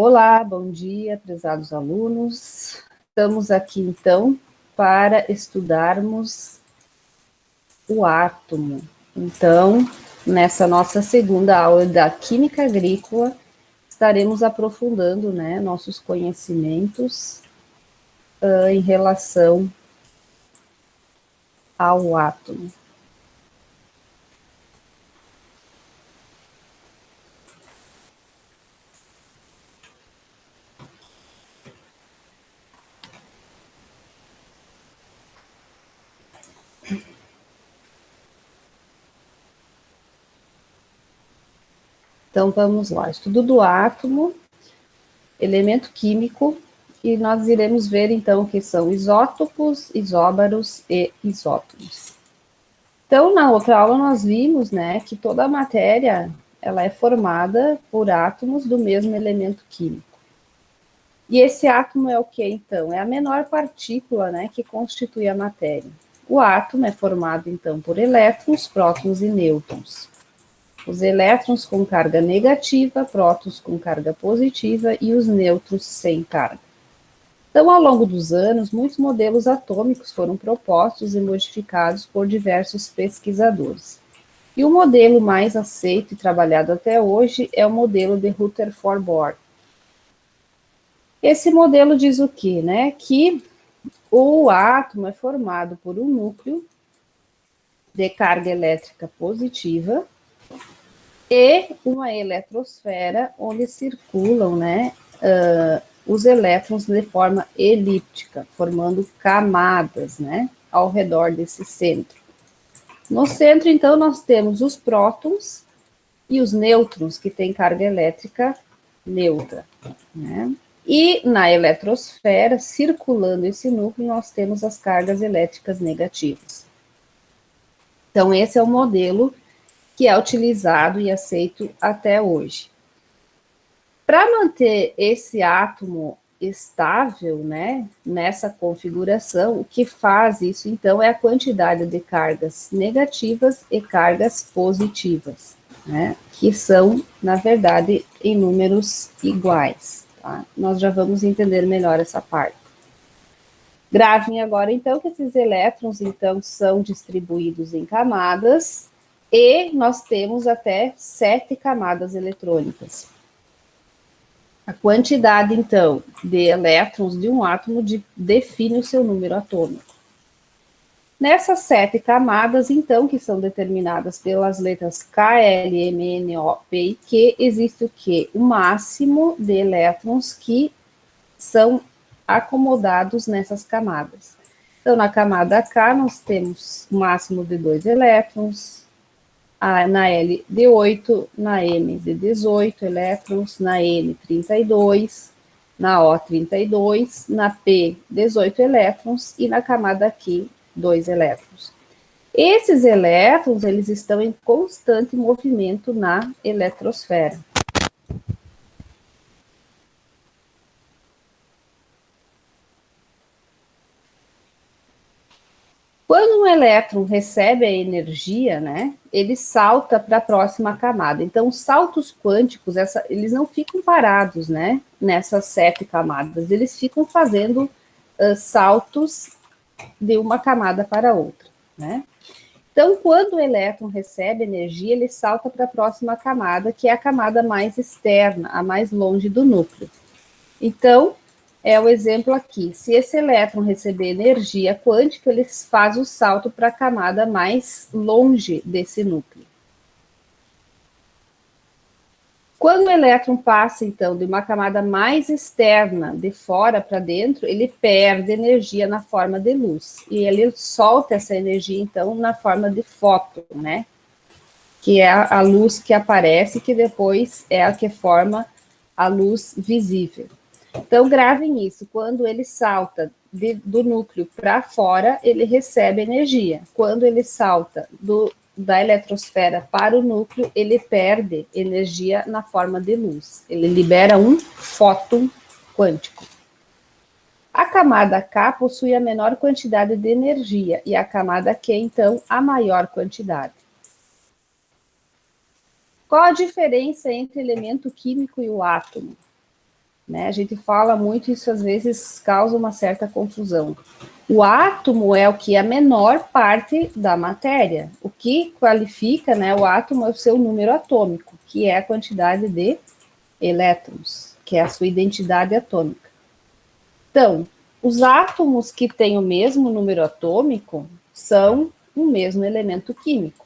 Olá, bom dia, prezados alunos. Estamos aqui, então, para estudarmos o átomo. Então, nessa nossa segunda aula da Química Agrícola, estaremos aprofundando, nossos conhecimentos em relação ao átomo. Então, vamos lá. Estudo do átomo, elemento químico, e nós iremos ver, então, o que são isótopos, isóbaros e isótons. Então, na outra aula, nós vimos, que toda a matéria, ela é formada por átomos do mesmo elemento químico. E esse átomo é o que, então? É a menor partícula, que constitui a matéria. O átomo é formado, então, por elétrons, prótons e nêutrons. Os elétrons com carga negativa, prótons com carga positiva e os nêutrons sem carga. Então, ao longo dos anos, muitos modelos atômicos foram propostos e modificados por diversos pesquisadores. E o modelo mais aceito e trabalhado até hoje é o modelo de Rutherford Bohr. Esse modelo diz o quê? Que o átomo é formado por um núcleo de carga elétrica positiva e uma eletrosfera onde circulam, os elétrons de forma elíptica, formando camadas, ao redor desse centro. No centro, então, nós temos os prótons e os nêutrons, que têm carga elétrica neutra, E na eletrosfera, circulando esse núcleo, nós temos as cargas elétricas negativas. Então, esse é o modelo que é utilizado e aceito até hoje. Para manter esse átomo estável, nessa configuração, o que faz isso, então, é a quantidade de cargas negativas e cargas positivas, que são, na verdade, em números iguais, tá? Nós já vamos entender melhor essa parte. Gravem agora, então, que esses elétrons, então, são distribuídos em camadas e nós temos até 7 camadas eletrônicas. A quantidade, então, de elétrons de um átomo define o seu número atômico. Nessas 7 camadas, então, que são determinadas pelas letras K, L, M, N, O, P e Q, existe o quê? O máximo de elétrons que são acomodados nessas camadas. Então, na camada K, nós temos o máximo de 2 elétrons, na L de 8, na M de 18 elétrons, na N 32, na O 32, na P 18 elétrons e na camada Q 2 elétrons. Esses elétrons, eles estão em constante movimento na eletrosfera. Quando um elétron recebe a energia, ele salta para a próxima camada. Então, os saltos quânticos, eles não ficam parados, nessas 7 camadas. Eles ficam fazendo saltos de uma camada para outra, Então, quando o elétron recebe energia, ele salta para a próxima camada, que é a camada mais externa, a mais longe do núcleo. Então, é o exemplo aqui. Se esse elétron receber energia quântica, ele faz o salto para a camada mais longe desse núcleo. Quando o elétron passa, então, de uma camada mais externa, de fora para dentro, ele perde energia na forma de luz. E ele solta essa energia, então, na forma de fóton, que é a luz que aparece, que depois é a que forma a luz visível. Então, gravem isso. Quando ele salta do núcleo para fora, ele recebe energia. Quando ele salta da eletrosfera para o núcleo, ele perde energia na forma de luz. Ele libera um fóton quântico. A camada K possui a menor quantidade de energia e a camada Q, então, a maior quantidade. Qual a diferença entre elemento químico e o átomo? né? A gente fala muito, isso às vezes causa uma certa confusão. O átomo é o que é a menor parte da matéria. O que qualifica, né, o átomo é o seu número atômico, que é a quantidade de elétrons, que é a sua identidade atômica. Então, os átomos que têm o mesmo número atômico são o mesmo elemento químico.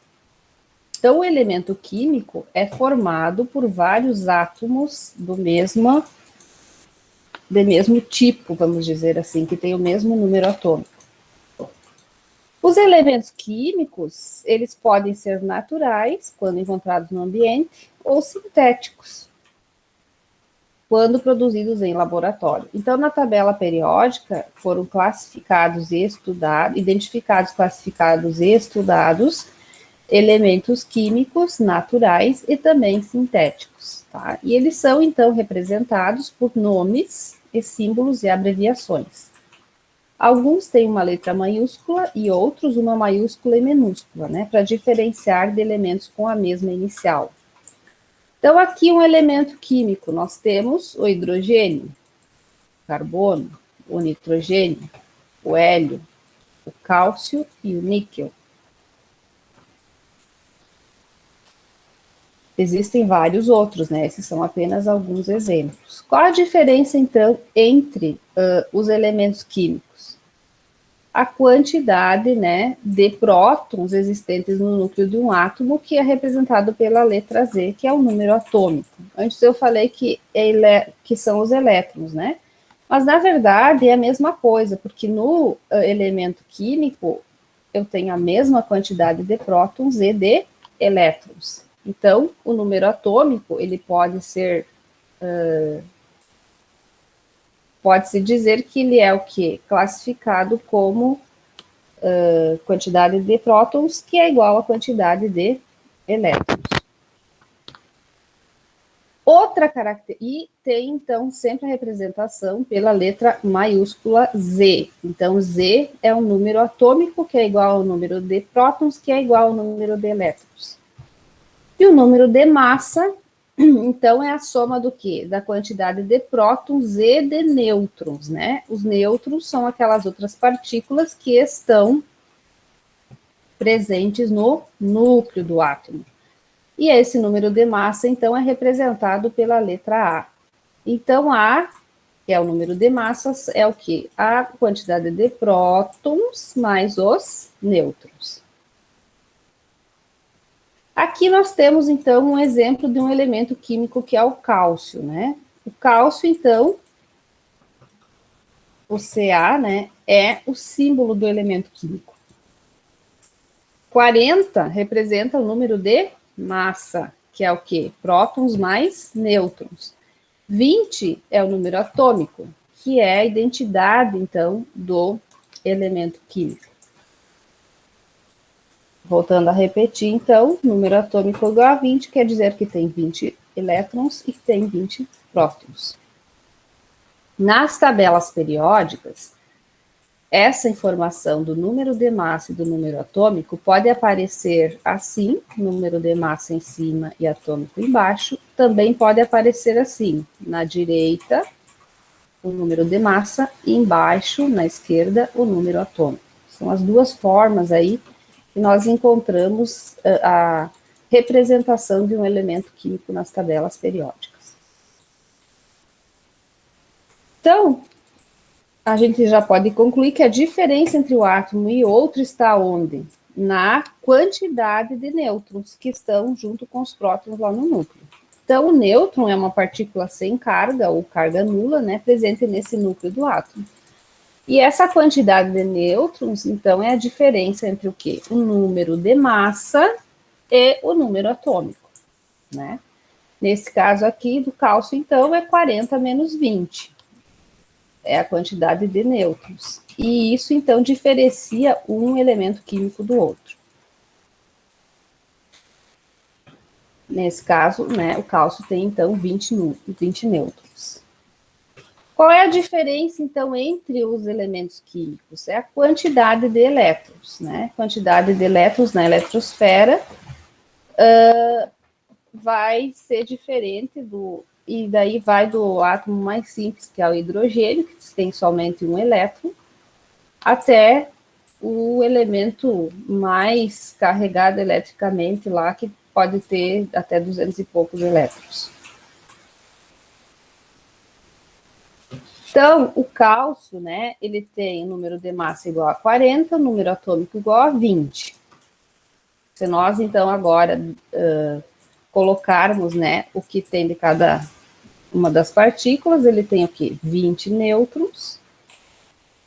Então, o elemento químico é formado por vários átomos do mesmo tipo, vamos dizer assim, que tem o mesmo número atômico. Os elementos químicos, eles podem ser naturais, quando encontrados no ambiente, ou sintéticos, quando produzidos em laboratório. Então, na tabela periódica, foram classificados e estudados, identificados, classificados e estudados elementos químicos naturais e também sintéticos, tá? E eles são, então, representados por nomes e símbolos e abreviações. Alguns têm uma letra maiúscula e outros uma maiúscula e minúscula, né, para diferenciar de elementos com a mesma inicial. Então, aqui um elemento químico, nós temos o hidrogênio, o carbono, o nitrogênio, o hélio, o cálcio e o níquel. Existem vários outros, né? Esses são apenas alguns exemplos. Qual a diferença, então, entre os elementos químicos? A quantidade, né, de prótons existentes no núcleo de um átomo, que é representado pela letra Z, que é o número atômico. Antes eu falei que são os elétrons, né? Mas, na verdade, é a mesma coisa, porque no elemento químico, eu tenho a mesma quantidade de prótons e de elétrons. Então, o número atômico, ele pode ser, pode-se dizer que ele é o quê? Classificado como quantidade de prótons, que é igual à quantidade de elétrons. Outra característica, e tem, então, sempre a representação pela letra maiúscula Z. Então, Z é um número atômico, que é igual ao número de prótons, que é igual ao número de elétrons. E o número de massa, então, é a soma do quê? Da quantidade de prótons e de nêutrons, né? Os nêutrons são aquelas outras partículas que estão presentes no núcleo do átomo. E esse número de massa, então, é representado pela letra A. Então, A, que é o número de massas, é o quê? A quantidade de prótons mais os nêutrons. Aqui nós temos, então, um exemplo de um elemento químico que é o cálcio, né? O cálcio, então, o Ca, né, é o símbolo do elemento químico. 40 representa o número de massa, que é o quê? Prótons mais nêutrons. 20 é o número atômico, que é a identidade, então, do elemento químico. Voltando a repetir, então, número atômico igual a 20, quer dizer que tem 20 elétrons e que tem 20 prótons. Nas tabelas periódicas, essa informação do número de massa e do número atômico pode aparecer assim, número de massa em cima e atômico embaixo, também pode aparecer assim, na direita, o número de massa, e embaixo, na esquerda, o número atômico. São as duas formas aí que nós encontramos a representação de um elemento químico nas tabelas periódicas. Então, a gente já pode concluir que a diferença entre o átomo e outro está onde? Na quantidade de nêutrons que estão junto com os prótons lá no núcleo. Então, o nêutron é uma partícula sem carga, ou carga nula, né, presente nesse núcleo do átomo. E essa quantidade de nêutrons, então, é a diferença entre o quê? O número de massa e o número atômico, né? Nesse caso aqui, do cálcio, então, é 40 menos 20. É a quantidade de nêutrons. E isso, então, diferencia um elemento químico do outro. Nesse caso, né, o cálcio tem, então, 20 nêutrons. Qual é a diferença, então, entre os elementos químicos? É a quantidade de elétrons, né? Quantidade de elétrons na eletrosfera vai ser diferente e daí vai do átomo mais simples, que é o hidrogênio, que tem somente um elétron, até o elemento mais carregado eletricamente lá, que pode ter até 200 e poucos elétrons. Então, o cálcio, né, ele tem o número de massa igual a 40, o número atômico igual a 20. Se nós, então, agora colocarmos, né, o que tem de cada uma das partículas, ele tem o quê? 20 nêutrons,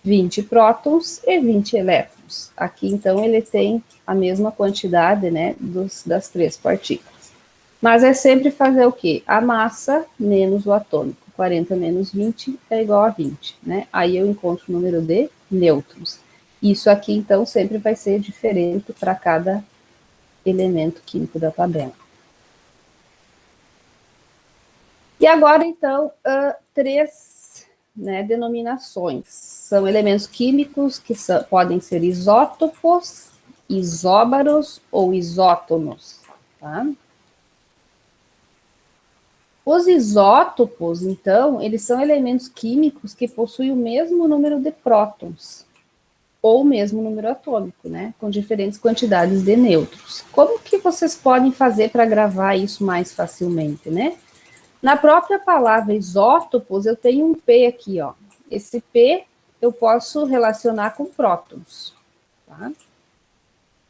20 prótons e 20 elétrons. Aqui, então, ele tem a mesma quantidade, né, das três partículas. Mas é sempre fazer o quê? A massa menos o atômico. 40 menos 20 é igual a 20, né? Aí eu encontro o número de nêutrons. Isso aqui, então, sempre vai ser diferente para cada elemento químico da tabela. E agora, então, três, né, denominações. São elementos químicos que podem ser isótopos, isóbaros ou isótonos, tá? Os isótopos, então, eles são elementos químicos que possuem o mesmo número de prótons, ou o mesmo número atômico, né, com diferentes quantidades de nêutrons. Como que vocês podem fazer para gravar isso mais facilmente, né? Na própria palavra isótopos, eu tenho um P aqui, ó. Esse P eu posso relacionar com prótons, tá?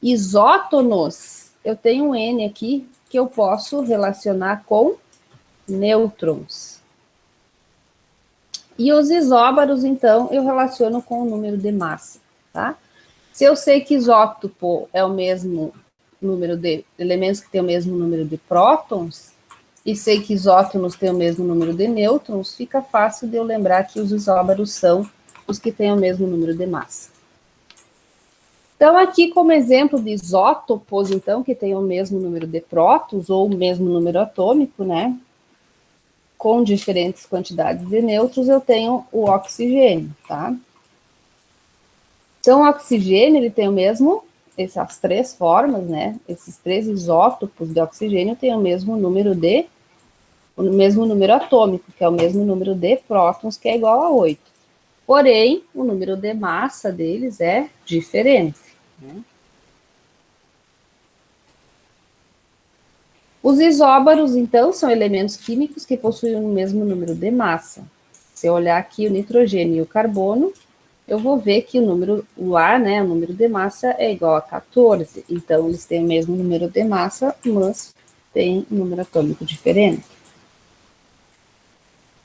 Isótonos, eu tenho um N aqui que eu posso relacionar com nêutrons. E os isóbaros, então, eu relaciono com o número de massa, tá? Se eu sei que isótopo é o mesmo número de elementos que tem o mesmo número de prótons, e sei que isótonos têm o mesmo número de nêutrons, fica fácil de eu lembrar que os isóbaros são os que têm o mesmo número de massa. Então, aqui como exemplo de isótopos, então, que tem o mesmo número de prótons, ou o mesmo número atômico, né, com diferentes quantidades de nêutrons, eu tenho o oxigênio, tá? Então, o oxigênio, ele tem o mesmo, essas três formas, né? Esses três isótopos de oxigênio têm o mesmo número atômico, que é o mesmo número de prótons, que é igual a 8. Porém, o número de massa deles é diferente, né? Os isóbaros, então, são elementos químicos que possuem o mesmo número de massa. Se eu olhar aqui o nitrogênio e o carbono, eu vou ver que o ar, né, o número de massa é igual a 14. Então, eles têm o mesmo número de massa, mas têm um número atômico diferente.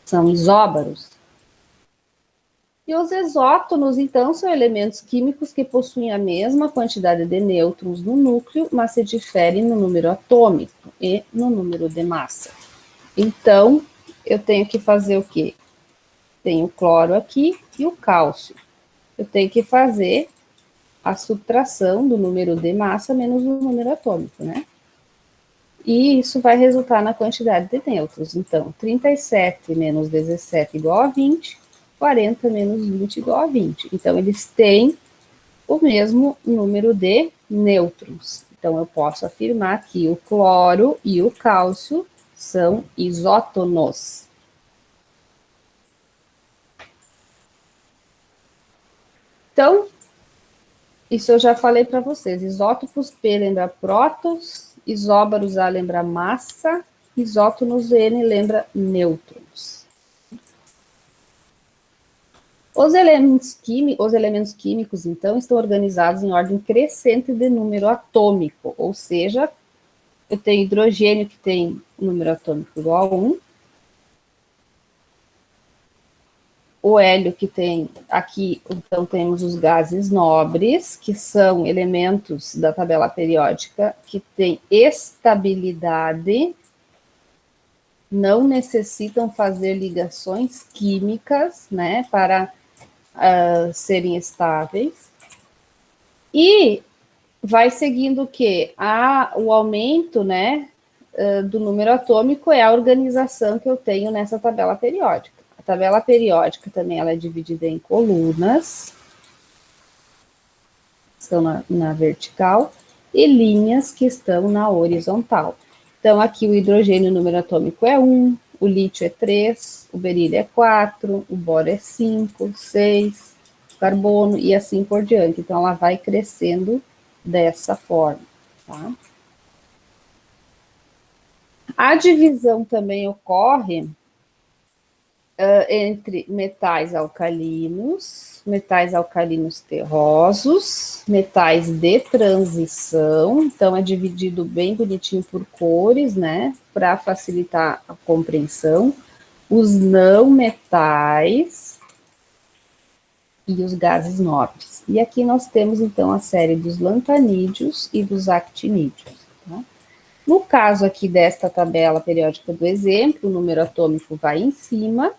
São isóbaros. E os exótonos, então, são elementos químicos que possuem a mesma quantidade de nêutrons no núcleo, mas se diferem no número atômico e no número de massa. Então, eu tenho que fazer o quê? Tenho o cloro aqui e o cálcio. Eu tenho que fazer a subtração do número de massa menos o número atômico, né? E isso vai resultar na quantidade de nêutrons. Então, 37 menos 17 igual a 20, 40 menos 20 igual a 20. Então, eles têm o mesmo número de nêutrons. Então, eu posso afirmar que o cloro e o cálcio são isótonos. Então, isso eu já falei para vocês. Isótopos P lembra prótons, isóbaros A lembra massa, isótonos N lembra nêutrons. Os elementos químicos, então, estão organizados em ordem crescente de número atômico, ou seja, eu tenho hidrogênio que tem número atômico igual a 1, o hélio que tem aqui, então temos os gases nobres, que são elementos da tabela periódica que têm estabilidade, não necessitam fazer ligações químicas, né, para serem estáveis. E vai seguindo o quê? O aumento, né, do número atômico é a organização que eu tenho nessa tabela periódica. A tabela periódica também ela é dividida em colunas, estão na vertical, e linhas que estão na horizontal. Então, aqui o hidrogênio, o número atômico é 1, o lítio é 3, o berílio é 4, o boro é 5, 6, o carbono e assim por diante. Então, ela vai crescendo dessa forma, tá? A divisão também ocorre entre metais alcalinos terrosos, metais de transição, então é dividido bem bonitinho por cores, né, para facilitar a compreensão, os não metais e os gases nobres. E aqui nós temos então a série dos lantanídeos e dos actinídeos. Tá? No caso aqui desta tabela periódica do exemplo, o número atômico vai em cima,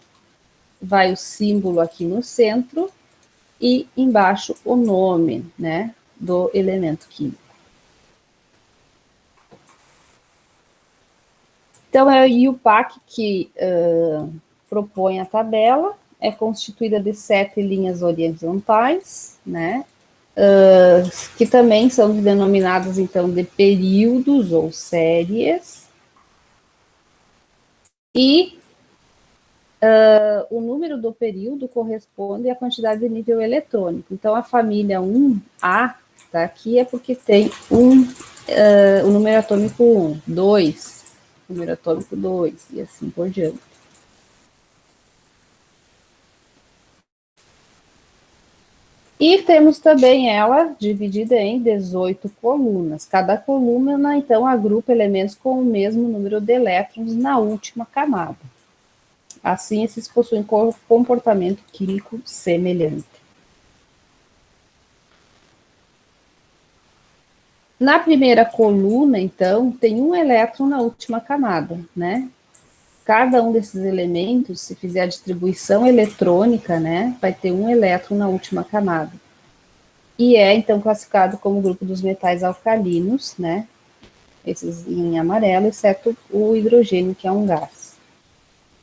vai o símbolo aqui no centro e embaixo o nome, né, do elemento químico. Então, é a IUPAC que propõe a tabela, é constituída de 7 linhas horizontais, né, que também são denominadas, então, de períodos ou séries, e o número do período corresponde à quantidade de nível eletrônico. Então, a família 1A tá aqui é porque tem o número atômico 1, 2, número atômico 2, e assim por diante. E temos também ela dividida em 18 colunas. Cada coluna, então, agrupa elementos com o mesmo número de elétrons na última camada. Assim, esses possuem comportamento químico semelhante. Na primeira coluna, então, tem um elétron na última camada, né? Cada um desses elementos, se fizer a distribuição eletrônica, né, vai ter um elétron na última camada. E é, então, classificado como grupo dos metais alcalinos, né? Esses em amarelo, exceto o hidrogênio, que é um gás.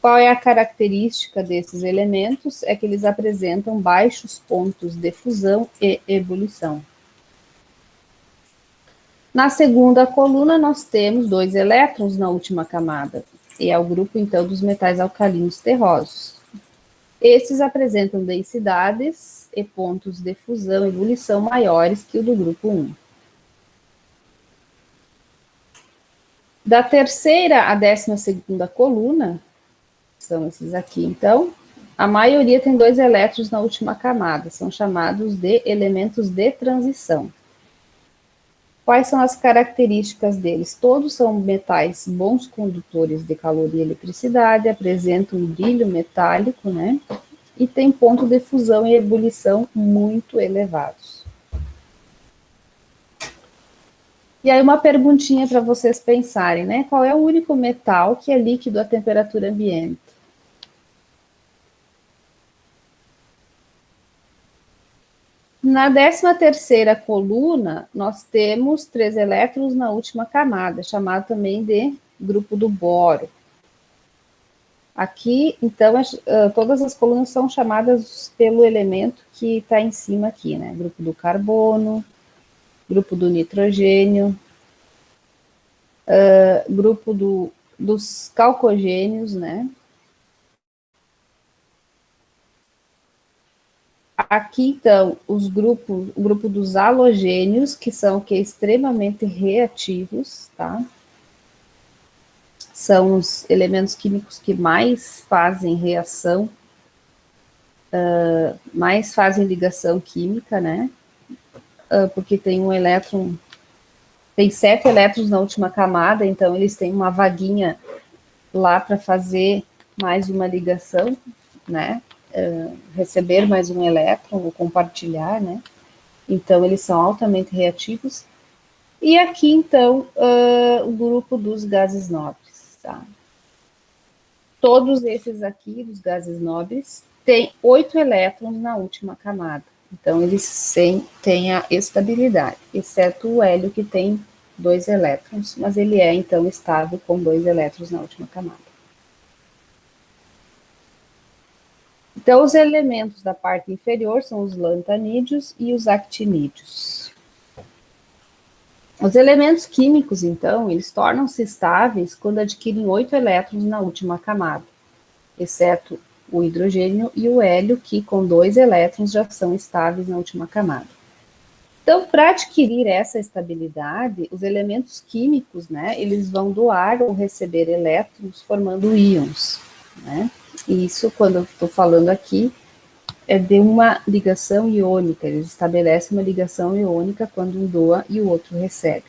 Qual é a característica desses elementos? É que eles apresentam baixos pontos de fusão e ebulição. Na segunda coluna, nós temos 2 elétrons na última camada, e é o grupo, então, dos metais alcalinos terrosos. Esses apresentam densidades e pontos de fusão e ebulição maiores que o do grupo 1. Da terceira à 12ª coluna, são esses aqui, então, a maioria tem 2 elétrons na última camada, são chamados de elementos de transição. Quais são as características deles? Todos são metais bons condutores de calor e eletricidade, apresentam um brilho metálico, né? E tem ponto de fusão e ebulição muito elevados. E aí uma perguntinha para vocês pensarem, né? Qual é o único metal que é líquido à temperatura ambiente? Na 13ª coluna, nós temos 3 elétrons na última camada, chamado também de grupo do boro. Aqui, então, todas as colunas são chamadas pelo elemento que está em cima aqui, né? Grupo do carbono, grupo do nitrogênio, grupo dos calcogênios, né? Aqui, então, o grupo dos halogênios, que são extremamente reativos, tá? São os elementos químicos que mais fazem reação, mais fazem ligação química, né? Porque tem um elétron, tem 7 elétrons na última camada, então eles têm uma vaguinha lá para fazer mais uma ligação, né? Receber mais um elétron ou compartilhar, né? Então eles são altamente reativos. E aqui, então, o grupo dos gases nobres, tá? Todos esses aqui, dos gases nobres, têm 8 elétrons na última camada. Então, eles têm a estabilidade, exceto o hélio, que tem 2 elétrons, mas ele é, então, estável com 2 elétrons na última camada. Então, os elementos da parte inferior são os lantanídeos e os actinídeos. Os elementos químicos, então, eles tornam-se estáveis quando adquirem 8 elétrons na última camada, exceto o hidrogênio e o hélio, que com 2 elétrons já são estáveis na última camada. Então, para adquirir essa estabilidade, os elementos químicos, né, eles vão doar ou receber elétrons formando íons, né? E isso, quando eu estou falando aqui, é de uma ligação iônica, eles estabelecem uma ligação iônica quando um doa e o outro recebe.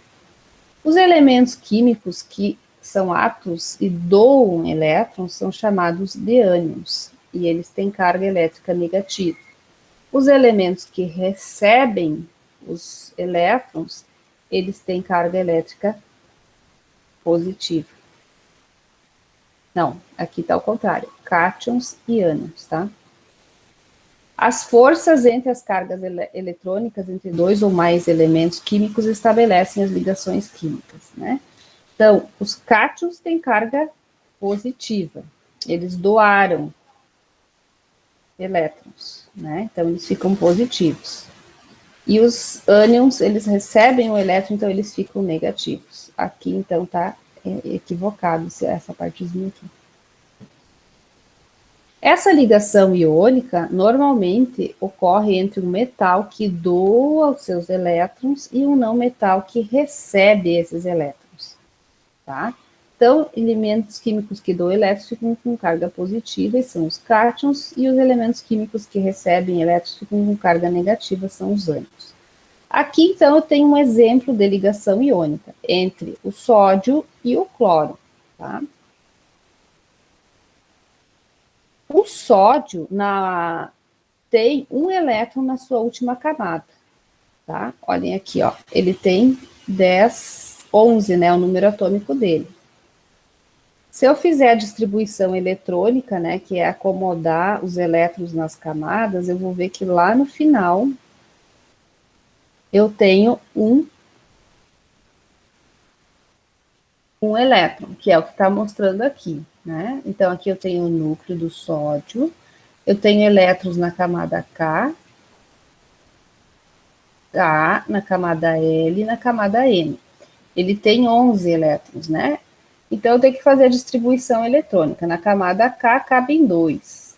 Os elementos químicos que são átomos e doam elétrons são chamados de ânions, e eles têm carga elétrica negativa. Os elementos que recebem os elétrons, eles têm carga elétrica positiva. Não, aqui está ao contrário, cátions e ânions, tá? As forças entre as cargas eletrônicas entre dois ou mais elementos químicos estabelecem as ligações químicas, né? Então, os cátions têm carga positiva, eles doaram elétrons, né? Então, eles ficam positivos. E os ânions, eles recebem o elétron, então eles ficam negativos. Aqui, então, está equivocado essa partezinha aqui. Essa ligação iônica normalmente ocorre entre um metal que doa os seus elétrons e um não metal que recebe esses elétrons, tá? Então, elementos químicos que doam elétrons ficam com carga positiva e são os cátions, e os elementos químicos que recebem elétrons ficam com carga negativa, são os ânions. Aqui, então, eu tenho um exemplo de ligação iônica entre o sódio e o cloro, tá? O sódio tem um elétron na sua última camada, tá? Olhem aqui, ó, ele tem 11, né, o número atômico dele. Se eu fizer a distribuição eletrônica, né, que é acomodar os elétrons nas camadas, eu vou ver que lá no final eu tenho um elétron, que é o que está mostrando aqui, né? Então, aqui eu tenho o núcleo do sódio, eu tenho elétrons na camada K, na camada L e na camada M. Ele tem 11 elétrons, né? Então, eu tenho que fazer a distribuição eletrônica. Na camada K, cabem 2.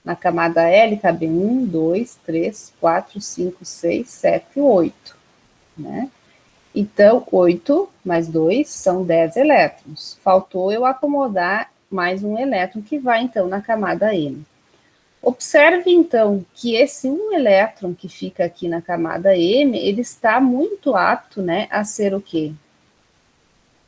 Na camada L, cabem 1, 2, 3, 4, 5, 6, 7, 8, né? Então, 8 mais 2 são 10 elétrons. Faltou eu acomodar mais um elétron, que vai, então, na camada M. Observe, então, que esse um elétron que fica aqui na camada M, ele está muito apto, né, a ser o quê?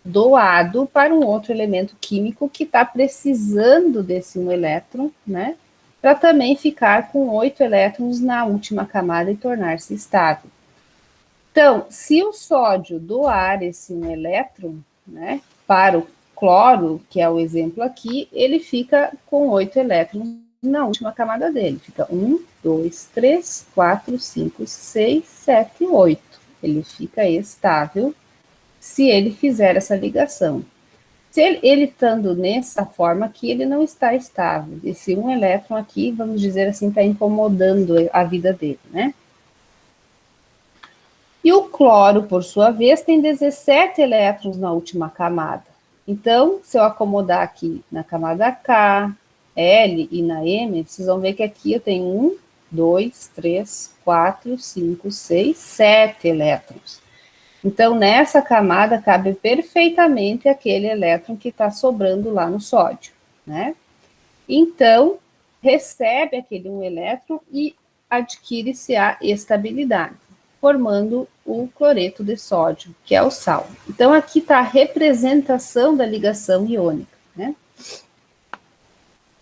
Doado para um outro elemento químico que está precisando desse um elétron, né, para também ficar com 8 elétrons na última camada e tornar-se estável. Então, se o sódio doar esse um elétron, né, para o cloro, que é o exemplo aqui, ele fica com 8 elétrons na última camada dele. Fica 1, 2, 3, 4, 5, 6, 7, 8. Ele fica estável se ele fizer essa ligação. Se ele estando nessa forma aqui, ele não está estável. Esse um elétron aqui, vamos dizer assim, está incomodando a vida dele, né? E o cloro, por sua vez, tem 17 elétrons na última camada. Então, se eu acomodar aqui na camada K, L e na M, vocês vão ver que aqui eu tenho 1, 2, 3, 4, 5, 6, 7 elétrons. Então, nessa camada cabe perfeitamente aquele elétron que está sobrando lá no sódio, né? Então, recebe aquele um elétron e adquire-se a estabilidade, formando o cloreto de sódio, que é o sal. Então, aqui está a representação da ligação iônica, né?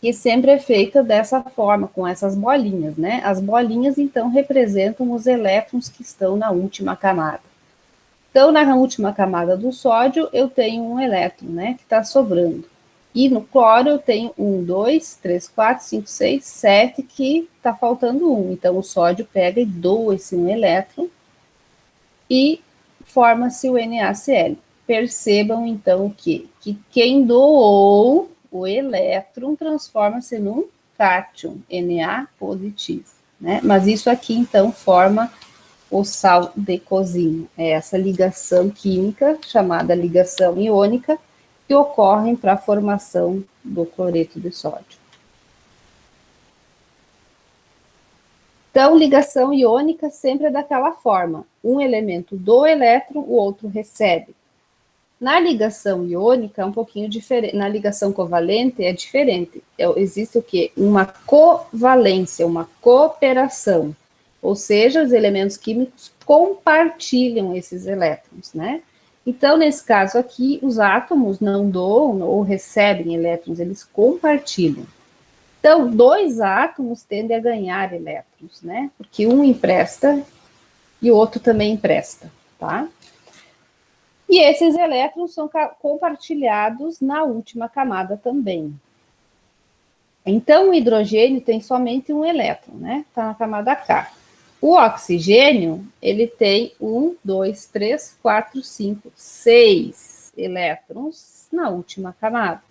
Que sempre é feita dessa forma, com essas bolinhas, né? As bolinhas, então, representam os elétrons que estão na última camada. Então, na última camada do sódio, eu tenho um elétron, né, que está sobrando. E no cloro, eu tenho 1, 2, 3, 4, 5, 6, 7, que está faltando 1. Então, o sódio pega e doa esse um elétron e forma-se o NaCl. Percebam, então, que quem doou o elétron transforma-se num cátion, Na positivo, né? Mas isso aqui, então, forma o sal de cozinha. É essa ligação química, chamada ligação iônica, que ocorre para a formação do cloreto de sódio. Então, ligação iônica sempre é daquela forma. Um elemento doa elétron, o outro recebe. Na ligação iônica é um pouquinho diferente. Na ligação covalente é diferente. Existe o quê? Uma covalência, uma cooperação. Ou seja, os elementos químicos compartilham esses elétrons, né? Então, nesse caso aqui, os átomos não doam ou recebem elétrons, eles compartilham. Então, dois átomos tendem a ganhar elétrons, né? Porque um empresta e o outro também empresta, tá? E esses elétrons são compartilhados na última camada também. Então, o hidrogênio tem somente um elétron, né? Está na camada K. O oxigênio, ele tem 1, 2, 3, 4, 5, 6 elétrons na última camada.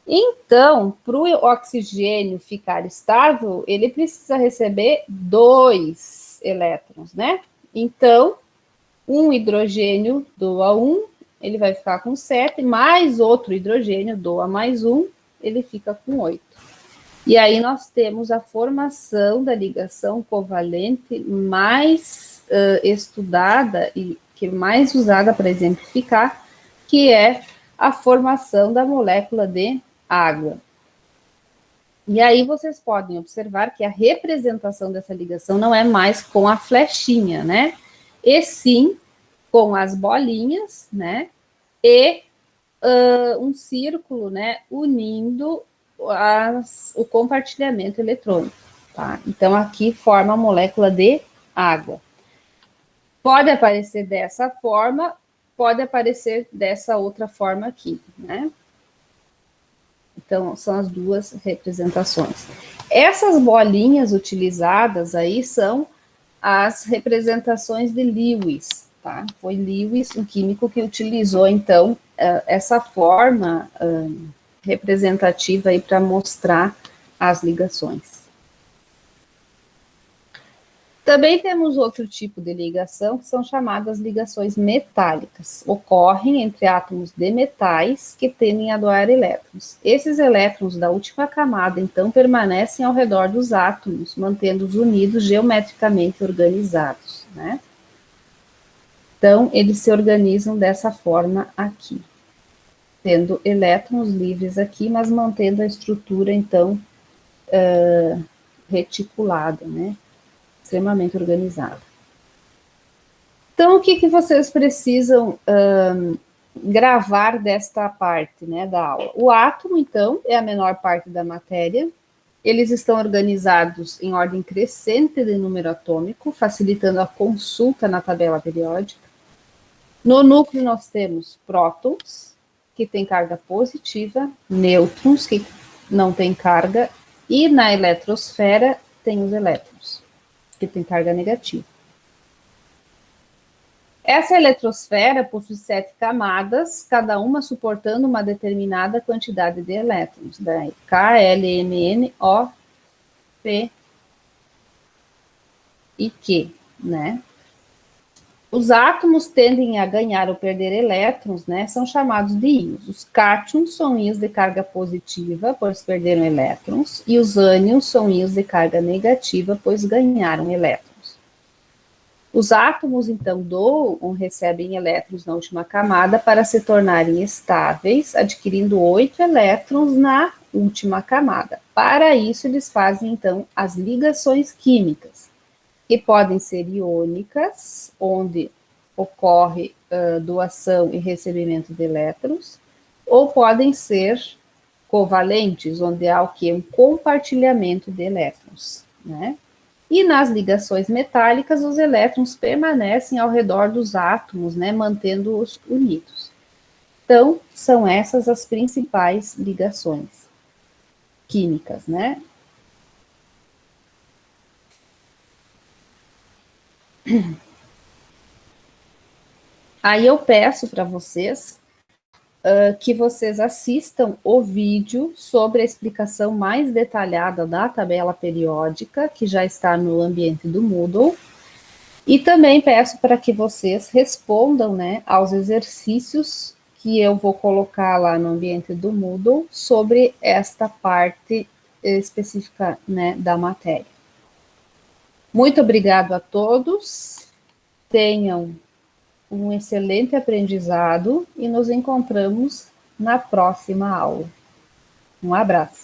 Então, para o oxigênio ficar estável, ele precisa receber 2 elétrons, né? Então, um hidrogênio doa 1, ele vai ficar com 7, mais outro hidrogênio doa mais 1, ele fica com 8. E aí nós temos a formação da ligação covalente mais estudada e que é mais usada para exemplificar, que é a formação da molécula de água. E aí vocês podem observar que a representação dessa ligação não é mais com a flechinha, né? E sim com as bolinhas, né? E um círculo, né? Unindo o compartilhamento eletrônico, tá? Então, aqui forma a molécula de água. Pode aparecer dessa forma, pode aparecer dessa outra forma aqui, né? Então, são as duas representações. Essas bolinhas utilizadas aí são as representações de Lewis, tá? Foi Lewis, um químico, que utilizou, então, essa forma representativa aí para mostrar as ligações. Também temos outro tipo de ligação, que são chamadas ligações metálicas. Ocorrem entre átomos de metais que tendem a doar elétrons. Esses elétrons da última camada, então, permanecem ao redor dos átomos, mantendo-os unidos geometricamente organizados, né? Então, eles se organizam dessa forma aqui, tendo elétrons livres aqui, mas mantendo a estrutura, então, reticulada, né? Extremamente organizada. Então, o que vocês precisam gravar desta parte, né, da aula? O átomo, então, é a menor parte da matéria. Eles estão organizados em ordem crescente de número atômico, facilitando a consulta na tabela periódica. No núcleo, nós temos prótons, que têm carga positiva, nêutrons, que não têm carga, e na eletrosfera tem os elétrons, que têm carga negativa. Essa eletrosfera possui 7 camadas, cada uma suportando uma determinada quantidade de elétrons. Daí, K, L, M, N, O, P e Q, né? Os átomos tendem a ganhar ou perder elétrons, né? São chamados de íons. Os cátions são íons de carga positiva, pois perderam elétrons, e os ânions são íons de carga negativa, pois ganharam elétrons. Os átomos, então, doam ou recebem elétrons na última camada para se tornarem estáveis, adquirindo 8 elétrons na última camada. Para isso, eles fazem, então, as ligações químicas, que podem ser iônicas, onde ocorre doação e recebimento de elétrons, ou podem ser covalentes, onde há o quê? Um compartilhamento de elétrons, né? E nas ligações metálicas, os elétrons permanecem ao redor dos átomos, né, mantendo-os unidos. Então, são essas as principais ligações químicas, né? Aí eu peço para vocês que vocês assistam o vídeo sobre a explicação mais detalhada da tabela periódica, que já está no ambiente do Moodle, E também peço para que vocês respondam, né, aos exercícios que eu vou colocar lá no ambiente do Moodle sobre esta parte específica, né, da matéria. Muito obrigado a todos, tenham um excelente aprendizado e nos encontramos na próxima aula. Um abraço.